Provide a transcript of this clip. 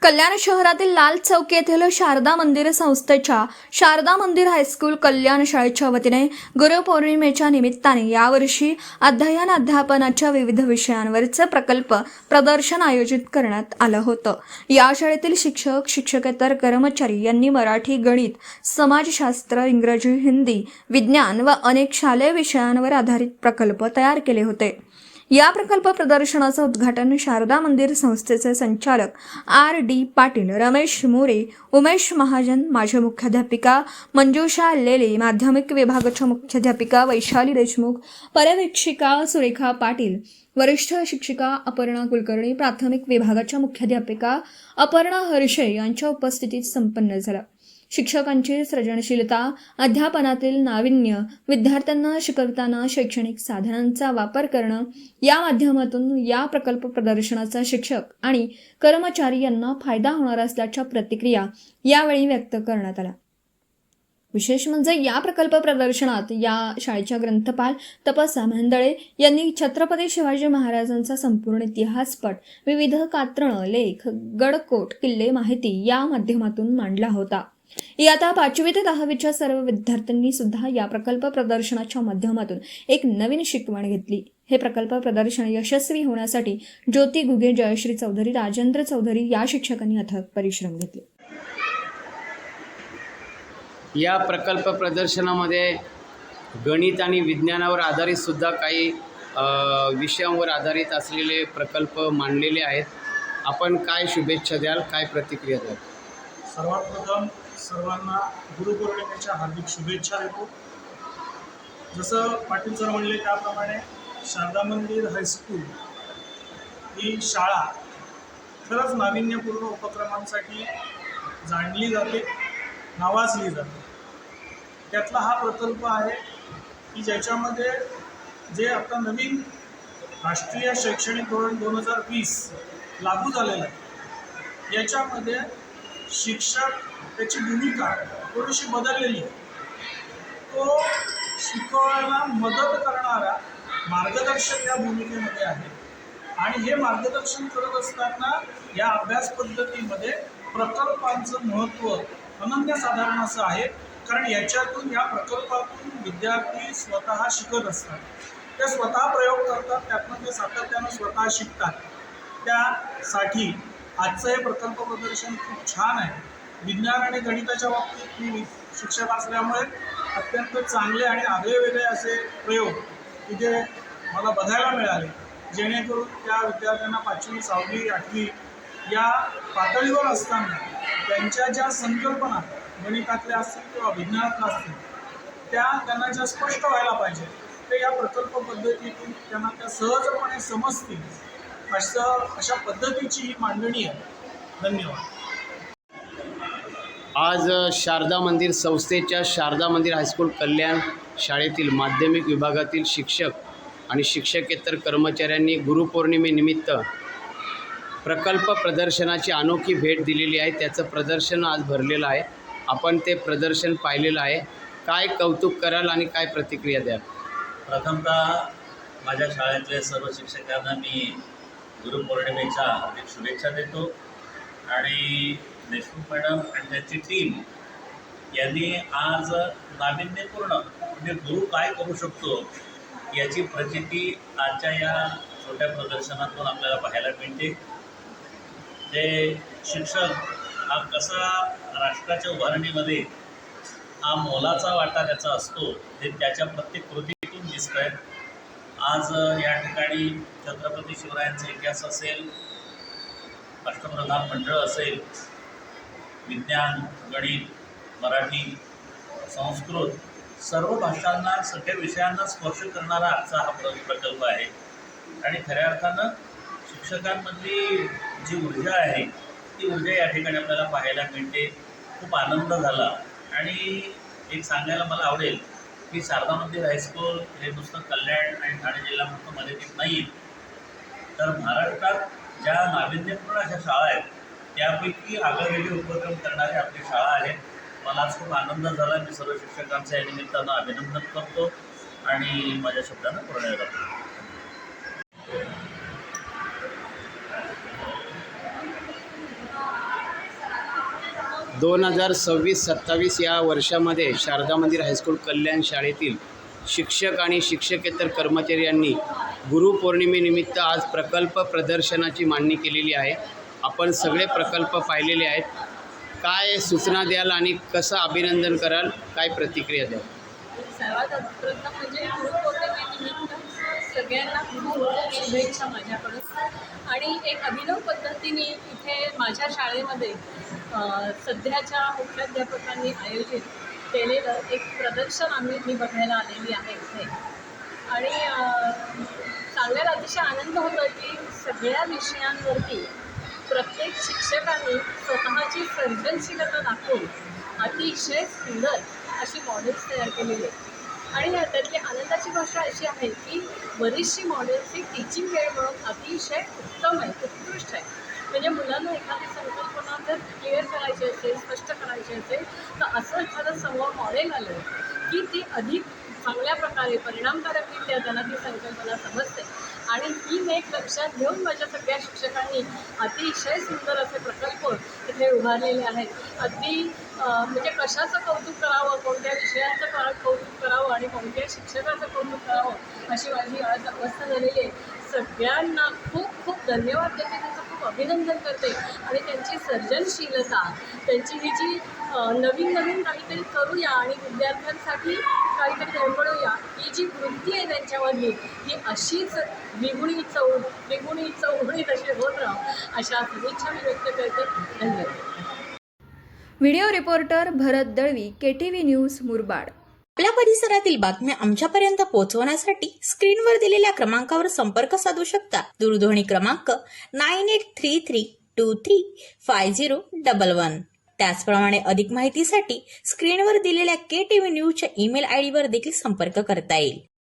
कल्याण शहरातील लाल चौक येथील शारदा मंदिर संस्थेच्या शारदा मंदिर हायस्कूल कल्याण शाळेच्या वतीने गुरुपौर्णिमेच्या निमित्ताने यावर्षी अध्ययन अध्यापनाच्या विविध विषयांवरचे प्रकल्प प्रदर्शन आयोजित करण्यात आलं होतं। या शाळेतील शिक्षक, शिक्षकेतर कर्मचारी यांनी मराठी, गणित, समाजशास्त्र, इंग्रजी, हिंदी, विज्ञान व अनेक शालेय विषयांवर आधारित प्रकल्प तयार केले होते। या प्रकल्प प्रदर्शनाचं उद्घाटन शारदा मंदिर संस्थेचे संचालक R.D. पाटील, रमेश मोरे, उमेश महाजन, माजी मुख्याध्यापिका मंजुषा लेले, माध्यमिक विभागाच्या मुख्याध्यापिका वैशाली देशमुख, पर्यवेक्षिका सुरेखा पाटील, वरिष्ठ शिक्षिका अपर्णा कुलकर्णी, प्राथमिक विभागाच्या मुख्याध्यापिका अपर्णा हर्षे यांच्या उपस्थितीत संपन्न झाला। शिक्षकांची सृजनशीलता, अध्यापनातील नाविन्य, विद्यार्थ्यांना शिकवताना शैक्षणिक साधनांचा वापर करणं या माध्यमातून या प्रकल्प प्रदर्शनाचा शिक्षक आणि कर्मचारी यांना फायदा होणार असल्याच्या प्रतिक्रिया यावेळी व्यक्त करण्यात आल्या। विशेष म्हणजे या प्रकल्प प्रदर्शनात या शाळेच्या ग्रंथपाल तपसा मेंदळे यांनी छत्रपती शिवाजी महाराजांचा संपूर्ण इतिहासपट, विविध कात्रणं, लेख, गडकोट, किल्ले, माहिती या माध्यमातून मांडला होता। इयत्ता 5वी ते 10वीच्या सर्व विद्यार्थ्यांनी सुद्धा या प्रकल्प प्रदर्शनाच्या माध्यमातून एक नवीन शिकवण घेतली। हे प्रकल्प प्रदर्शन यशस्वी होण्यासाठी ज्योती घुगे, जयश्री चौधरी, राजेंद्र चौधरी या शिक्षकांनी अथक परिश्रम घेतले। या प्रकल्प प्रदर्शनामध्ये गणित आणि विज्ञानावर आधारित सुद्धा काही विषयांवर आधारित असलेले प्रकल्प मांडलेले आहेत। आपण काय शुभेच्छा द्याल, काय प्रतिक्रिया द्याल? सर्वात प्रथम सर्वांना गुरुपौर्णिमेच्या हार्दिक शुभेच्छा देतो। जसं पाटील सर म्हणले त्याप्रमाणे शारदा मंदिर हायस्कूल ही शाळा खरंच नाविन्यपूर्ण उपक्रमांसाठी जाणली जाते, नावाजली जाते। त्यातला हा प्रकल्प आहे की ज्याच्यामध्ये जे आता नवीन राष्ट्रीय शैक्षणिक धोरण 2020 लागू झालेलं आहे, याच्यामध्ये शिक्षक त्याची भूमिका थोडीशी बदललेली आहे। तो शिकवायला मदत करणारा मार्गदर्शक या भूमिकेमध्ये आहे आणि हे मार्गदर्शन करत असताना या अभ्यास पद्धतीमध्ये प्रकल्पांचं महत्त्व अनन्यसाधारण असं आहे। कारण याच्यातून, या प्रकल्पातून विद्यार्थी स्वतः शिकत असतात, ते स्वतः प्रयोग करतात, त्यातून ते सातत्यानं स्वतः शिकतात। त्यासाठी आजचं हे प्रकल्प प्रदर्शन खूप छान आहे। विज्ञान आणि गणिताच्या बाबतीत मी शिक्षक असल्यामुळे अत्यंत चांगले आणि आगळेवेगळे असे प्रयोग तिथे मला बघायला मिळाले, जेणेकरून त्या विद्यार्थ्यांना 5वी, 6वी, 8वी या पातळीवर असताना त्यांच्या ज्या संकल्पना गणितातल्या असतील किंवा विज्ञानातल्या असतील त्यांना ज्या स्पष्ट व्हायला पाहिजे ते या प्रकल्प पद्धतीतून त्यांना त्या सहजपणे समजतील अशा पद्धतीची ही मांडणी आहे। धन्यवाद। आज शारदा मंदिर संस्थेच्या शारदा मंदिर हायस्कूल कल्याण शाळेतील माध्यमिक विभागातील शिक्षक आणि शिक्षकेतर कर्मचाऱ्यांनी गुरुपौर्णिमेनिमित्त प्रकल्प प्रदर्शनाची अनोखी भेट दिलेली आहे। त्याचं प्रदर्शन आज भरलेलं आहे। आपण ते प्रदर्शन पाहिलेलं आहे। काय कौतुक कराल आणि काय प्रतिक्रिया द्याल? प्रथमतः माझ्या शाळेतल्या सर्व शिक्षकांना मी गुरुपौर्णिमेच्या हार्दिक शुभेच्छा देतो आणि देशमुख मॅडम आणि त्यांची टीम यांनी आज नाविन्यपूर्ण म्हणजे गुरु काय करू शकतो याची प्रचिती आजच्या या छोट्या प्रदर्शनातून आपल्याला पाहायला मिळते। ते शिक्षक हा कसा राष्ट्राच्या उभारणीमध्ये हा मोलाचा वाटा त्याचा असतो हे त्याच्या प्रत्येक कृतीतून दिसत आहे। आज या ठिकाणी छत्रपती शिवरायांचा इतिहास असेल, अष्टप्रधान मंडळ असेल, विज्ञान, गणित, मराठी, संस्कृत सर्व भाषांना, सगळ्या विषयांना स्पर्श करणारा आजचा हा प्रकल्प आहे। आणि खऱ्या अर्थानं शिक्षकांमधली जी ऊर्जा आहे ती ऊर्जा या ठिकाणी आपल्याला पाहायला मिळते। खूप आनंद झाला आणि एक सांगायला मला आवडेल की शारदा मंदिर हायस्कूल हे नुसतं कल्याण आणि ठाणे जिल्हा म्हणून मर्यादित नाही, तर महाराष्ट्रात ज्या नाविन्यपूर्ण अशा शाळा आहेत त्यापैकी आगळेवेगळे उपक्रम करणारी आपली शाळा आहे। मला आज खूप आनंद झाला। मी सर्व शिक्षकांचं या निमित्तानं अभिनंदन करतो आणि माझ्या शब्दांना पूर्ण करतो। 2026-27 या वर्षामध्ये शारदा मंदिर हायस्कूल कल्याण शाळेतील शिक्षक आणि शिक्षकेतर कर्मचारी यांनी गुरुपौर्णिमेनिमित्त आज प्रकल्प प्रदर्शनाची मांडणी केलेली आहे. आपण सगळे प्रकल्प पाहिलेले आहेत. काय सूचना द्याल आणि कसं अभिनंदन कराल, काय प्रतिक्रिया द्याल? सर्वात प्रथम म्हणजे गुरुपौर्णिमेनिमित्त सगळ्यांना खूप शुभेच्छा माझ्याकडून. आणि एक अभिनव पद्धतीने इथे माझ्या शाळेमध्ये सध्याच्या मुख्याध्यापकांनी आयोजित केलेलं एक प्रदर्शन मी बघायला आलेली आहे इथे. आणि सांगायला अतिशय आनंद होतो की सगळ्या विषयांवरती प्रत्येक शिक्षकांनी स्वतःची सर्जनशीलता दाखवून अतिशय सुंदर अशी मॉडेल्स तयार केलेली आहेत. आणि त्यातली आनंदाची गोष्ट अशी आहे की बरीचशी मॉडेल्स ही टीचिंग वेळ म्हणून अतिशय उत्तम आहे, उत्कृष्ट आहे. म्हणजे मुलांना एखादी संकल्पना जर क्लिअर करायची असेल, स्पष्ट करायची असेल, तर असं एखादं समोर मॉडेल आलं की ती अधिक चांगल्या प्रकारे परिणामकारकरित्या त्यांना ती संकल्पना समजते. आणि ही मेक लक्षात घेऊन माझ्या सगळ्या शिक्षकांनी अतिशय सुंदर असे प्रकल्प इथे उभारलेले आहेत. अगदी म्हणजे कशाचं कौतुक करावं, कोणत्या विषयांचं कौतुक करावं आणि कोणत्या शिक्षकाचं कौतुक करावं अशी माझी आज अवस्था झालेली आहे. सगळ्यांना खूप खूप धन्यवाद देते, त्यांचं खूप अभिनंदन करते. आणि त्यांची सर्जनशीलता, त्यांची ही जी नवीन काहीतरी करूया आणि विद्यार्थ्यांसाठी काहीतरी घडवूया ही जी वृत्ती आहे त्यांच्यामधली, ही अशीच द्विगुणित अशी होत राहो अशा सदिच्छा मी व्यक्त करते. धन्यवाद. व्हिडिओ रिपोर्टर भरत दळवी, KTV न्यूज, मुरबाड. आपल्या परिसरातील बातम्या आमच्यापर्यंत पोहोचवण्यासाठी स्क्रीनवर दिलेल्या क्रमांकावर संपर्क साधू शकता. दूरध्वनी क्रमांक 9833235011. त्याचप्रमाणे अधिक माहितीसाठी स्क्रीनवर दिलेल्या KTV न्यूजच्या ईमेल ID वर देखील संपर्क करता येईल.